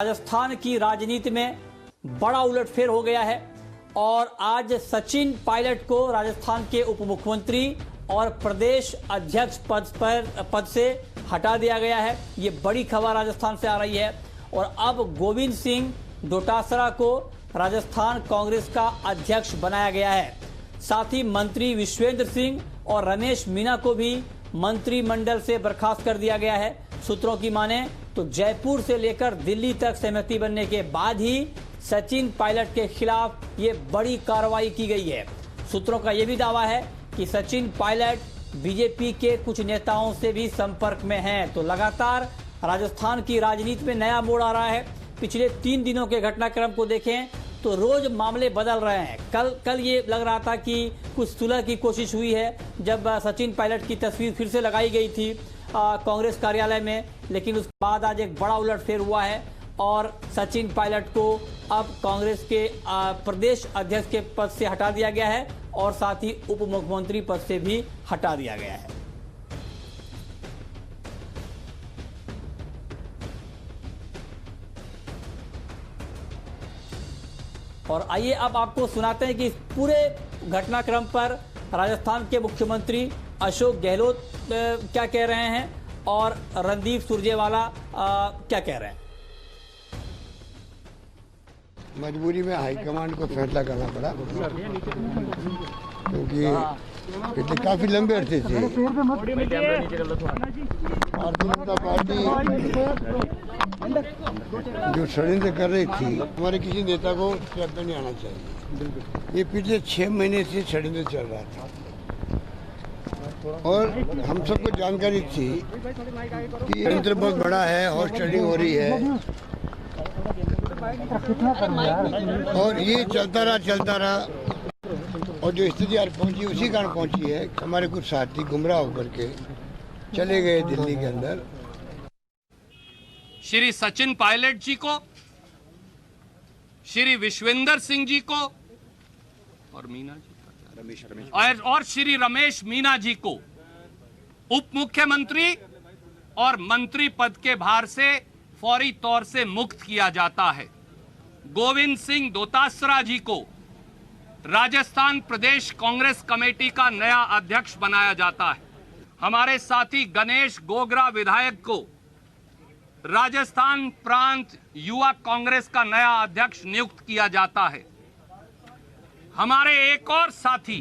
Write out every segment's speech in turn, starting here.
राजस्थान की राजनीति में बड़ा उलटफेर हो गया है और आज सचिन पायलट को राजस्थान के उप मुख्यमंत्री और प्रदेश अध्यक्ष पद से हटा दिया गया है। ये बड़ी खबर राजस्थान से आ रही है और अब गोविंद सिंह डोटासरा को राजस्थान कांग्रेस का अध्यक्ष बनाया गया है। साथ ही मंत्री विश्वेंद्र सिंह और रमेश मीना को भी मंत्रिमंडल से बर्खास्त कर दिया गया है। सूत्रों की माने तो जयपुर से लेकर दिल्ली तक सहमति बनने के बाद ही सचिन पायलट के खिलाफ ये बड़ी कार्रवाई की गई है। सूत्रों का यह भी दावा है कि सचिन पायलट बीजेपी के कुछ नेताओं से भी संपर्क में हैं। तो लगातार राजस्थान की राजनीति में नया मोड़ आ रहा है। पिछले 3 दिनों के घटनाक्रम को देखें तो रोज मामले बदल रहे हैं। कल ये लग रहा था कि कुछ सुलह की कोशिश हुई है जब सचिन पायलट की तस्वीर फिर से लगाई गई थी कांग्रेस कार्यालय में, लेकिन उसके बाद आज एक बड़ा उलटफेर हुआ है और सचिन पायलट को अब कांग्रेस के प्रदेश अध्यक्ष के पद से हटा दिया गया है और साथ ही उप मुख्यमंत्री पद से भी हटा दिया गया है। और आइए अब आपको सुनाते हैं कि इस पूरे घटनाक्रम पर राजस्थान के मुख्यमंत्री अशोक गहलोत क्या कह रहे हैं और रणदीप सुरजेवाला क्या कह रहे हैं। मजबूरी में हाईकमांड को फैसला करना पड़ा क्योंकि इतने काफी लंबे अरसे से भारतीय जनता पार्टी जो षड्यंत्र कर रही थी, हमारे किसी नेता को स्टेप पे नहीं आना चाहिए। ये पिछले 6 महीने से षड्यंत्र चल रहा था और हम सबको जानकारी थी कि षड्यंत्र बहुत बड़ा है, हॉर्स ट्रेडिंग हो रही है और ये चलता रहा और जो स्थिति आज पहुंची उसी कारण पहुंची है। हमारे कुछ साथी गुमराह होकर के चले गए दिल्ली के अंदर। श्री सचिन पायलट जी को, श्री विश्वेंद्र सिंह जी को और मीना जी और श्री रमेश मीना जी को उप मुख्यमंत्री और मंत्री पद के भार से फौरी तौर से मुक्त किया जाता है। गोविंद सिंह डोटासरा जी को राजस्थान प्रदेश कांग्रेस कमेटी का नया अध्यक्ष बनाया जाता है। हमारे साथी गणेश गोगरा विधायक को राजस्थान प्रांत युवा कांग्रेस का नया अध्यक्ष नियुक्त किया जाता है। हमारे एक और साथी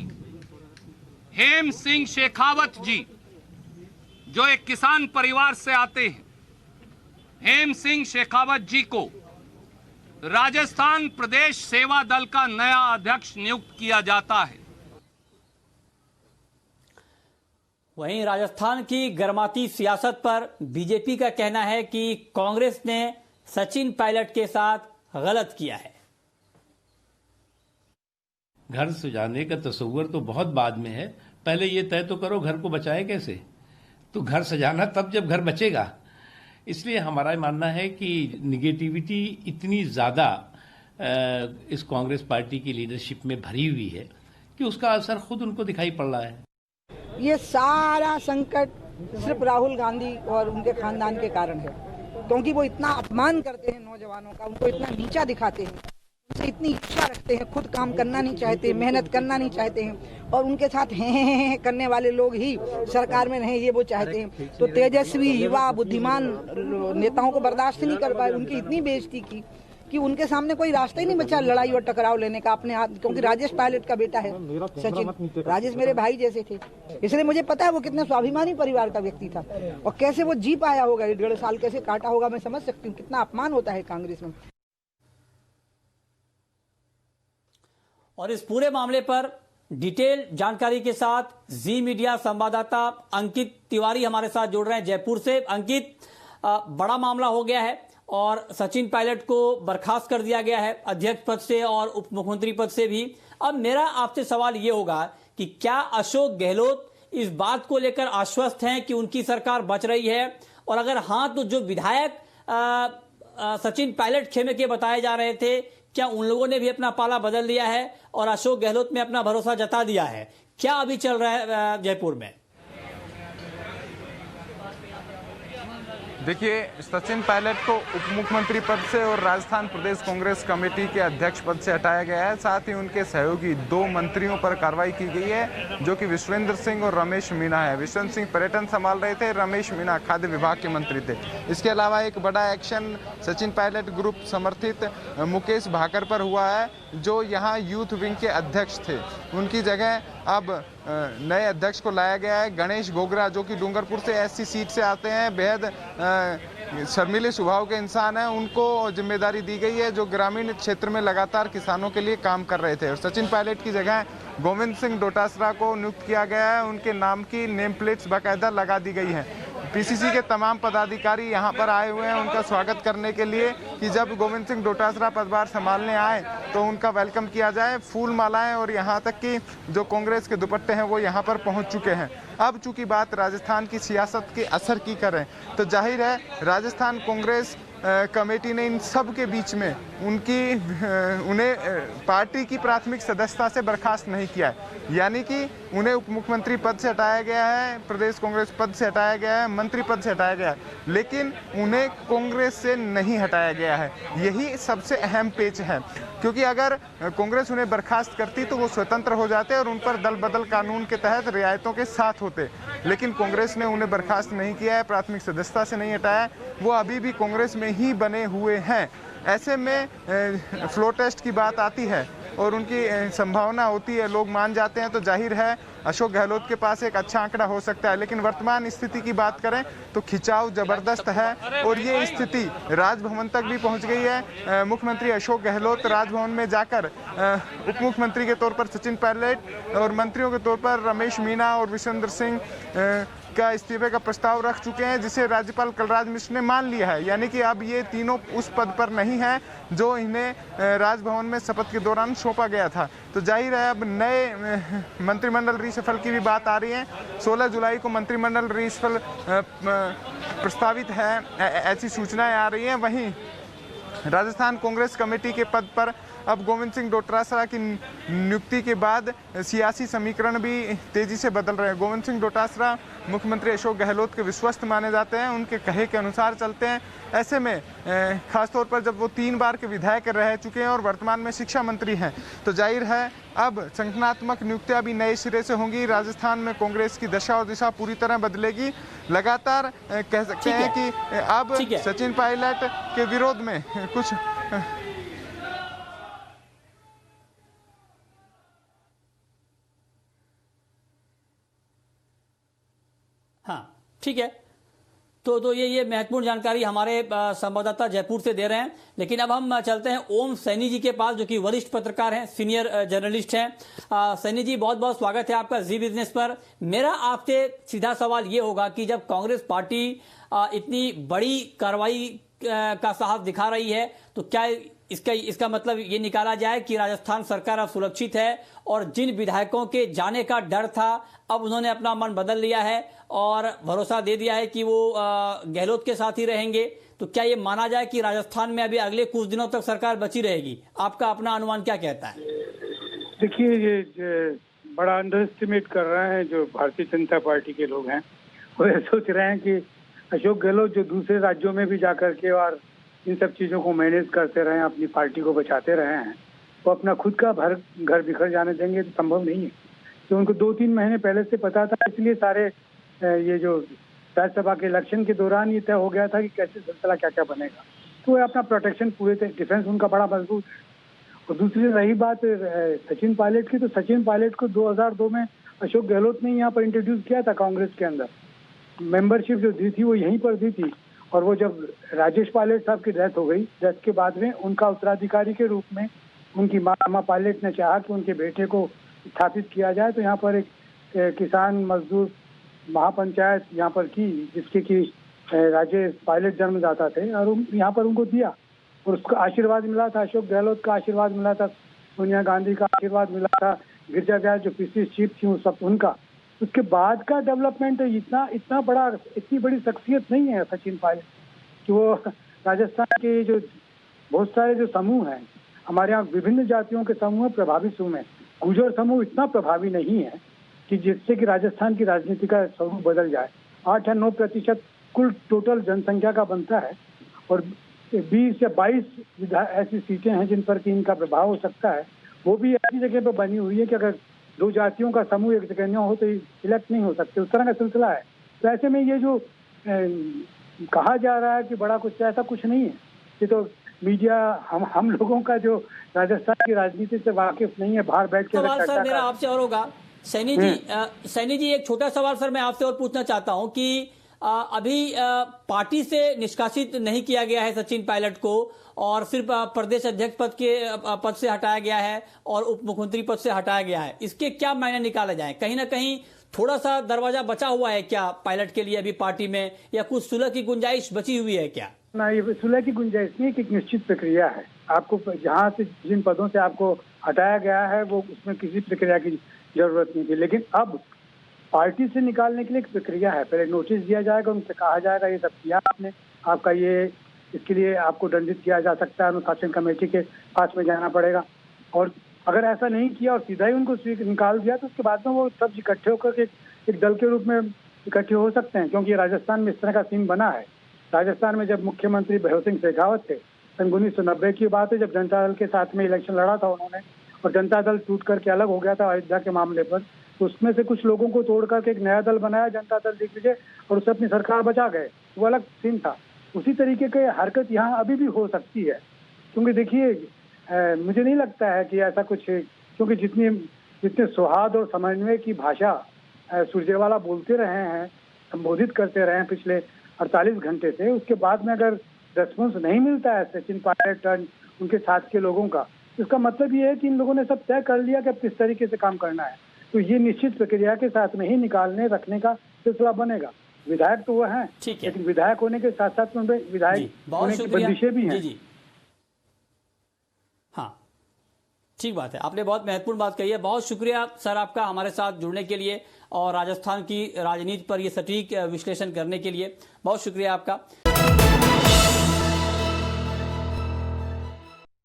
हेम सिंह शेखावत जी जो एक किसान परिवार से आते हैं, हेम सिंह शेखावत जी को राजस्थान प्रदेश सेवा दल का नया अध्यक्ष नियुक्त किया जाता है। वहीं राजस्थान की गर्माती सियासत पर बीजेपी का कहना है कि कांग्रेस ने सचिन पायलट के साथ गलत किया है। घर सजाने का तस्वर तो बहुत बाद में है, पहले ये तय तो करो घर को बचाए कैसे। तो घर सजाना तब जब घर बचेगा। इसलिए हमारा मानना है कि निगेटिविटी इतनी ज़्यादा इस कांग्रेस पार्टी की लीडरशिप में भरी हुई है कि उसका असर खुद उनको दिखाई पड़ रहा है। ये सारा संकट सिर्फ राहुल गांधी और उनके खानदान के कारण है, क्योंकि वो इतना अपमान करते हैं नौजवानों का, उनको इतना नीचा दिखाते हैं, उनसे इतनी इच्छा रखते हैं, खुद काम करना नहीं चाहते, मेहनत करना नहीं चाहते हैं और उनके साथ हैं करने वाले लोग ही सरकार में रहें ये वो चाहते हैं। तो तेजस्वी युवा बुद्धिमान नेताओं को बर्दाश्त नहीं कर पाए, उनकी इतनी बेइज्जती की कि उनके सामने कोई रास्ता ही नहीं बचा लड़ाई और टकराव लेने का अपने हाथ। क्योंकि राजेश पायलट का बेटा है सचिन, राजेश मेरे भाई जैसे थे, इसलिए मुझे पता है वो कितने स्वाभिमानी परिवार का व्यक्ति था और कैसे वो जी पाया होगा, 1.5 साल कैसे काटा होगा। मैं समझ सकती हूँ कितना अपमान होता है कांग्रेस में। और इस पूरे मामले पर डिटेल जानकारी के साथ जी मीडिया संवाददाता अंकित तिवारी हमारे साथ जुड़ रहे हैं जयपुर से। अंकित, बड़ा मामला हो गया है और सचिन पायलट को बर्खास्त कर दिया गया है अध्यक्ष पद से और उप मुख्यमंत्री पद से भी। अब मेरा आपसे सवाल ये होगा कि क्या अशोक गहलोत इस बात को लेकर आश्वस्त हैं कि उनकी सरकार बच रही है, और अगर हाँ तो जो विधायक सचिन पायलट खेमे के बताए जा रहे थे, क्या उन लोगों ने भी अपना पाला बदल लिया है और अशोक गहलोत में अपना भरोसा जता दिया है? क्या अभी चल रहा है जयपुर में? देखिए, सचिन पायलट को उप मुख्यमंत्री पद से और राजस्थान प्रदेश कांग्रेस कमेटी के अध्यक्ष पद से हटाया गया है। साथ ही उनके सहयोगी 2 मंत्रियों पर कार्रवाई की गई है, जो कि विश्वेंद्र सिंह और रमेश मीणा है। विश्वेंद्र सिंह पर्यटन संभाल रहे थे, रमेश मीणा खाद्य विभाग के मंत्री थे। इसके अलावा एक बड़ा एक्शन सचिन पायलट ग्रुप समर्थित मुकेश भाकर पर हुआ है, जो यहाँ यूथ विंग के अध्यक्ष थे। उनकी जगह अब नए अध्यक्ष को लाया गया है, गणेश गोगरा, जो कि डूंगरपुर से एससी सीट से आते हैं, बेहद शर्मीले स्वभाव के इंसान हैं। उनको जिम्मेदारी दी गई है, जो ग्रामीण क्षेत्र में लगातार किसानों के लिए काम कर रहे थे। और सचिन पायलट की जगह गोविंद सिंह डोटासरा को नियुक्त किया गया है। उनके नाम की नेम प्लेट्स बाकायदा लगा दी गई हैं। पीसीसी के तमाम पदाधिकारी यहां पर आए हुए हैं उनका स्वागत करने के लिए, कि जब गोविंद सिंह डोटासरा पदभार संभालने आए तो उनका वेलकम किया जाए। फूल मालाएं और यहां तक कि जो कांग्रेस के दुपट्टे हैं वो यहां पर पहुंच चुके हैं। अब चूंकि बात राजस्थान की सियासत के असर की करें तो जाहिर है राजस्थान कांग्रेस कमेटी ने इन सब के बीच में उन्हें पार्टी की प्राथमिक सदस्यता से बर्खास्त नहीं किया है। यानी कि उन्हें उप मुख्यमंत्री पद से हटाया गया है, प्रदेश कांग्रेस पद से हटाया गया है, मंत्री पद से हटाया गया है, लेकिन उन्हें कांग्रेस से नहीं हटाया गया है। यही सबसे अहम पेच है, क्योंकि अगर कांग्रेस उन्हें बर्खास्त करती तो वो स्वतंत्र हो जाते और उन पर दल बदल कानून के तहत रियायतों के साथ होते। लेकिन कांग्रेस ने उन्हें बर्खास्त नहीं किया है, प्राथमिक सदस्यता से नहीं हटाया, वो अभी भी कांग्रेस में ही बने हुए हैं। ऐसे में फ्लोर टेस्ट की बात आती है और उनकी संभावना होती है, लोग मान जाते हैं, तो जाहिर है अशोक गहलोत के पास एक अच्छा आंकड़ा हो सकता है। लेकिन वर्तमान स्थिति की बात करें तो खिंचाव जबरदस्त है और ये स्थिति राजभवन तक भी पहुंच गई है। मुख्यमंत्री अशोक गहलोत राजभवन में जाकर उप मुख्यमंत्री के तौर पर सचिन पायलट और मंत्रियों के तौर पर रमेश मीणा और विश्वेंद्र सिंह का इस्तीफे का प्रस्ताव रख चुके हैं, जिसे राज्यपाल कलराज मिश्र ने मान लिया है। यानी कि अब ये तीनों उस पद पर नहीं है जो इन्हें राजभवन में शपथ के दौरान सौंपा गया था। तो जाहिर है अब नए मंत्रिमंडल रीशफल की भी बात आ रही है। 16 जुलाई को मंत्रिमंडल रीशफल प्रस्तावित है, ऐसी सूचनाएं आ रही हैं। वहीं राजस्थान कांग्रेस कमेटी के पद पर अब गोविंद सिंह डोटासरा की नियुक्ति के बाद सियासी समीकरण भी तेजी से बदल रहे हैं। गोविंद सिंह डोटासरा मुख्यमंत्री अशोक गहलोत के विश्वस्त माने जाते हैं, उनके कहे के अनुसार चलते हैं। ऐसे में खासतौर पर जब वो 3 बार के विधायक रह चुके हैं और वर्तमान में शिक्षा मंत्री हैं, तो जाहिर है अब संगठनात्मक नियुक्तियां भी नए सिरे से होंगी। राजस्थान में कांग्रेस की दशा और दिशा पूरी तरह बदलेगी। लगातार कह सकते हैं कि अब सचिन पायलट के विरोध में कुछ हाँ, ठीक है। तो ये महत्वपूर्ण जानकारी हमारे संवाददाता जयपुर से दे रहे हैं। लेकिन अब हम चलते हैं ओम सैनी जी के पास, जो कि वरिष्ठ पत्रकार हैं, सीनियर जर्नलिस्ट हैं। सैनी जी, बहुत बहुत स्वागत है आपका जी बिजनेस पर। मेरा आपसे सीधा सवाल ये होगा कि जब कांग्रेस पार्टी इतनी बड़ी कार्रवाई का साहस दिखा रही है, तो क्या इसका मतलब ये निकाला जाए कि राजस्थान सरकार अब सुरक्षित है और जिन विधायकों के जाने का डर था अब उन्होंने अपना मन बदल लिया है और भरोसा दे दिया है कि वो गहलोत के साथ ही रहेंगे? तो क्या ये माना जाए कि राजस्थान में अभी अगले कुछ दिनों तक सरकार बची रहेगी? आपका अपना अनुमान क्या कहता है? देखिए, ये बड़ा अंडर एस्टिमेट कर रहे हैं जो भारतीय जनता पार्टी के लोग हैं। वो ये सोच रहे हैं कि अशोक गहलोत जो दूसरे राज्यों में भी जाकर के और इन सब चीज़ों को मैनेज करते रहे, अपनी पार्टी को बचाते रहे हैं, वो अपना खुद का घर बिखर जाने देंगे तो संभव नहीं है। तो उनको 2-3 महीने पहले से पता था, इसलिए सारे ये जो राज्यसभा के इलेक्शन के दौरान ये तय हो गया था कि कैसे सिलसिला क्या क्या बनेगा। तो वो अपना प्रोटेक्शन पूरे डिफेंस उनका बड़ा मजबूत है। और दूसरी रही बात सचिन पायलट की, तो सचिन पायलट को 2002 में अशोक गहलोत ने यहाँ पर इंट्रोड्यूस किया था कांग्रेस के अंदर। मेंबरशिप जो दी थी वो यहीं पर दी थी। और वो जब राजेश पायलट साहब की डेथ हो गई, डेथ के बाद में उनका उत्तराधिकारी के रूप में उनकी मामा पायलट ने चाहा कि उनके बेटे को स्थापित किया जाए। तो यहाँ पर एक किसान मजदूर महापंचायत यहाँ पर की, जिसके कि राजेश पायलट जन्मदाता थे, और यहाँ पर उनको दिया और उसका आशीर्वाद मिला था, अशोक गहलोत का आशीर्वाद मिला था, सोनिया गांधी का आशीर्वाद मिला था, गिरजा व्यास जो पीसीसी चीफ थी उन सब उनका। उसके बाद का डेवलपमेंट इतना बड़ा, इतनी बड़ी शख्सियत नहीं है सचिन पायलट कि वो राजस्थान के जो बहुत सारे जो समूह हैं, हमारे यहाँ विभिन्न जातियों के समूह प्रभावी समूह है, गुर्जर समूह इतना प्रभावी नहीं है कि जिससे कि राजस्थान की राजनीति का स्वरूप बदल जाए। 8 या 9% कुल टोटल जनसंख्या का बनता है, और 20 या 22 ऐसी सीटें हैं जिन पर कि इनका प्रभाव हो सकता है, वो भी ऐसी जगह पर बनी हुई है कि अगर दो जातियों का समूह एक जगह न हो तो इलेक्ट नहीं हो सकते, उस तरह का सिलसिला है। तो ऐसे में ये जो कहा जा रहा है कि बड़ा कुछ, ऐसा कुछ नहीं है। ये तो मीडिया हम लोगों का जो राजस्थान की राजनीति से वाकिफ नहीं है, बाहर बैठ के सवाल सर मेरा आपसे और होगा, सैनी जी एक छोटा सवाल सर मैं आपसे और पूछना चाहता हूं कि अभी पार्टी से निष्कासित नहीं किया गया है सचिन पायलट को, और सिर्फ प्रदेश अध्यक्ष पद से हटाया गया है और उप मुख्यमंत्री पद से हटाया गया है। इसके क्या मायने निकाले जाए? कहीं ना कहीं थोड़ा सा दरवाजा बचा हुआ है क्या पायलट के लिए अभी पार्टी में, या कुछ सुलह की गुंजाइश बची हुई है क्या? ना, ये सुलह की गुंजाइश नहीं, एक निश्चित प्रक्रिया है। आपको जहां से जिन पदों से आपको हटाया गया है वो उसमें किसी प्रक्रिया की जरूरत नहीं थी, लेकिन अब पार्टी से निकालने के लिए एक प्रक्रिया है। पहले नोटिस दिया जाएगा, उनसे कहा जाएगा ये सब किया आपने, आपका ये, इसके लिए आपको दंडित किया जा सकता है, अनुशासन कमेटी के पास में जाना पड़ेगा। और अगर ऐसा नहीं किया और सीधा ही उनको निकाल दिया तो उसके बाद में वो सब इकट्ठे होकर एक दल के रूप में इकट्ठे हो सकते हैं, क्योंकि राजस्थान में इस तरह का सीन बना है। राजस्थान में जब मुख्यमंत्री भैरव सिंह शेखावत थे, सन 1990 की बात है, जब जनता दल के साथ में इलेक्शन लड़ा था उन्होंने, और जनता दल टूट करके अलग हो गया था अयोध्या के मामले पर, तो उसमें से कुछ लोगों को तोड़ करके एक नया दल बनाया, जनता दल दिग्विजय, और उससे अपनी सरकार बचा गए। वो अलग सीन था। उसी तरीके की हरकत यहाँ अभी भी हो सकती है, क्योंकि देखिए मुझे नहीं लगता है कि ऐसा कुछ, क्योंकि जितने सौहार्द और समन्वय की भाषा सुरजेवाला बोलते रहे हैं, संबोधित करते रहे हैं पिछले 48 घंटे से, उसके बाद में अगर रेस्पॉन्स नहीं मिलता है सचिन पायलट और उनके साथ के लोगों का, इसका मतलब ये है कि इन लोगों ने सब तय कर लिया कि अब किस तरीके से काम करना है। तो ये निश्चित प्रक्रिया के साथ में ही निकालने रखने का सिलसिला बनेगा। विधायक तो वो हैं, लेकिन विधायक होने के साथ साथ में विधायक होने की बंदिशें भी हैं। जी। हाँ, ठीक बात है, आपने बहुत महत्वपूर्ण बात कही है। बहुत शुक्रिया सर आपका हमारे साथ जुड़ने के लिए और राजस्थान की राजनीति पर ये सटीक विश्लेषण करने के लिए बहुत शुक्रिया आपका।